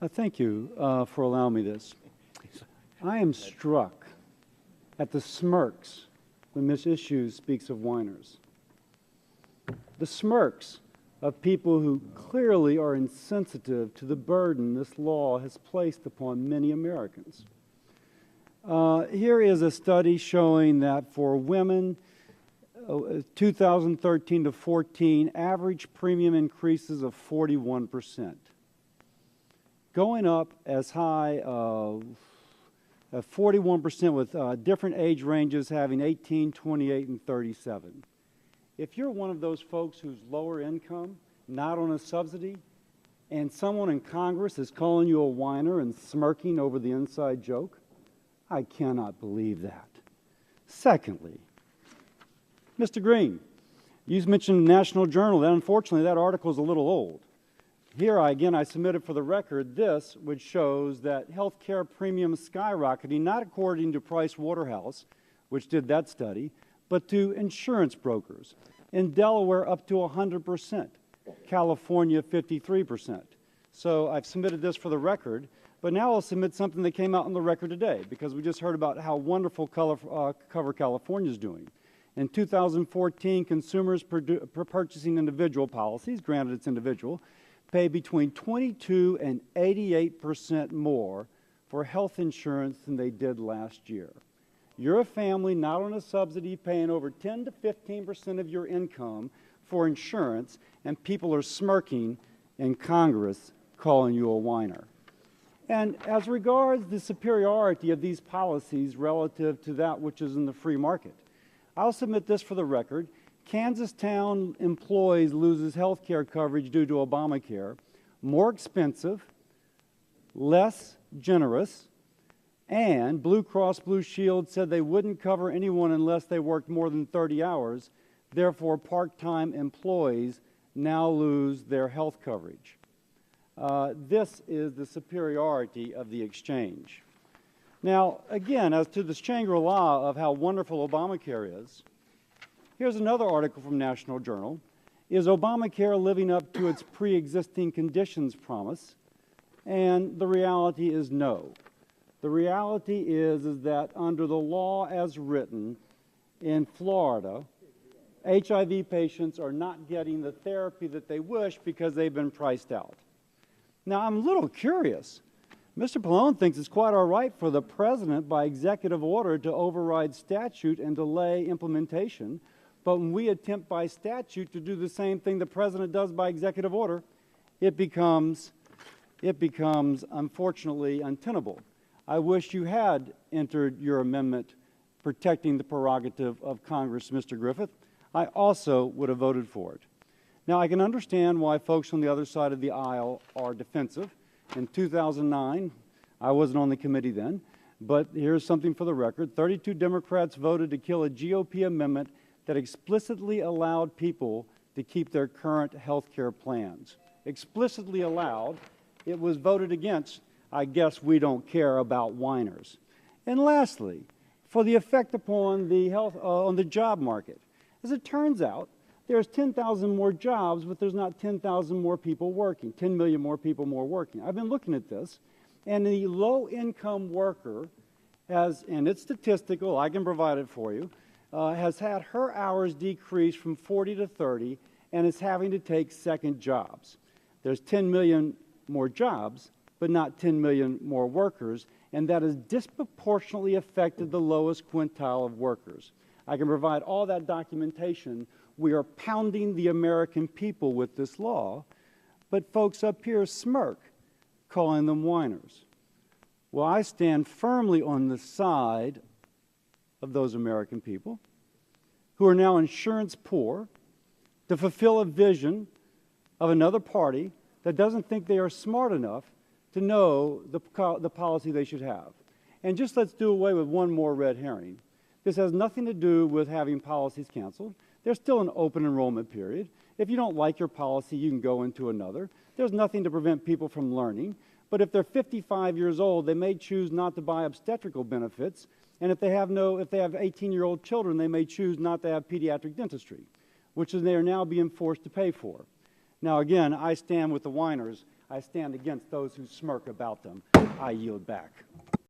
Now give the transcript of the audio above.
Thank you for allowing me this. I am struck at the smirks when Ms. Issues speaks of whiners. The smirks of people who clearly are insensitive to the burden this law has placed upon many Americans. Here is a study showing that for women, 2013 to 14, average premium increases of 41%. Going up as high of 41% with different age ranges having 18, 28, and 37. If you're one of those folks who's lower income, not on a subsidy, and someone in Congress is calling you a whiner and smirking over the inside joke, I cannot believe that. Secondly, Mr. Green, you mentioned the National Journal. Unfortunately, that article is a little old. Here, I submitted for the record this, which shows that health care premiums skyrocketing, not according to Price Waterhouse, which did that study, but to insurance brokers. In Delaware, up to 100%. California, 53%. So I've submitted this for the record, but now I'll submit something that came out on the record today, because we just heard about how wonderful cover California is doing. In 2014, consumers purchasing individual policies, granted it's individual, pay between 22 and 88% more for health insurance than they did last year. You're a family not on a subsidy paying over 10 to 15% of your income for insurance, and people are smirking in Congress calling you a whiner. And as regards the superiority of these policies relative to that which is in the free market, I'll submit this for the record. Kansas Town employees loses health care coverage due to Obamacare, more expensive, less generous, and Blue Cross Blue Shield said they wouldn't cover anyone unless they worked more than 30 hours. Therefore, part-time employees now lose their health coverage. This is the superiority of the exchange. Now, again, as to the Shangri-La of how wonderful Obamacare is, here's another article from National Journal. Is Obamacare living up to its pre-existing conditions promise? And the reality is no. The reality is that under the law as written in Florida, HIV patients are not getting the therapy that they wish because they've been priced out. Now, I'm a little curious. Mr. Pallone thinks it's quite all right for the president by executive order to override statute and delay implementation. But when we attempt by statute to do the same thing the president does by executive order, it becomes unfortunately untenable. I wish you had entered your amendment protecting the prerogative of Congress, Mr. Griffith. I also would have voted for it. Now, I can understand why folks on the other side of the aisle are defensive. In 2009, I wasn't on the committee then, but here's something for the record. 32 Democrats voted to kill a GOP amendment that explicitly allowed people to keep their current health care plans. Explicitly allowed. It was voted against. I guess we don't care about whiners. And lastly, for the effect upon the on the job market. As it turns out, there's 10,000 more jobs, but there's not 10,000 more people working, 10 million more people working. I've been looking at this, and the low-income worker has, and it's statistical, I can provide it for you, has had her hours decrease from 40 to 30 and is having to take second jobs. There's 10 million more jobs, but not 10 million more workers, and that has disproportionately affected the lowest quintile of workers. I can provide all that documentation. We are pounding the American people with this law, but folks up here smirk, calling them whiners. Well, I stand firmly on the side of those American people who are now insurance poor to fulfill a vision of another party that doesn't think they are smart enough to know the policy they should have. And just let's do away with one more red herring. This has nothing to do with having policies canceled. There's still an open enrollment period. If you don't like your policy, you can go into another. There's nothing to prevent people from learning. But if they're 55 years old, they may choose not to buy obstetrical benefits. And if they have 18-year-old children, they may choose not to have pediatric dentistry, which they are now being forced to pay for. Now, again, I stand with the whiners. I stand against those who smirk about them. I yield back.